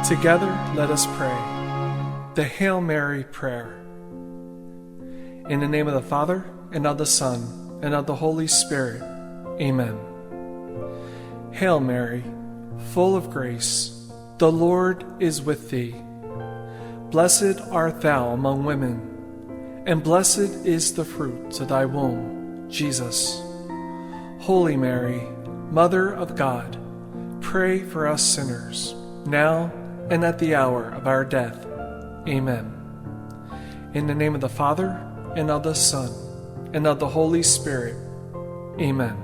Together, let us pray. The Hail Mary prayer. In the name of the Father, and of the Son, and of the Holy Spirit. Amen. Hail Mary, full of grace, the Lord is with thee. Blessed art thou among women, and blessed is the fruit of thy womb, Jesus. Holy Mary, Mother of God, pray for us sinners, now and at the hour of our death. Amen. In the name of the Father, and of the Son, and of the Holy Spirit. Amen.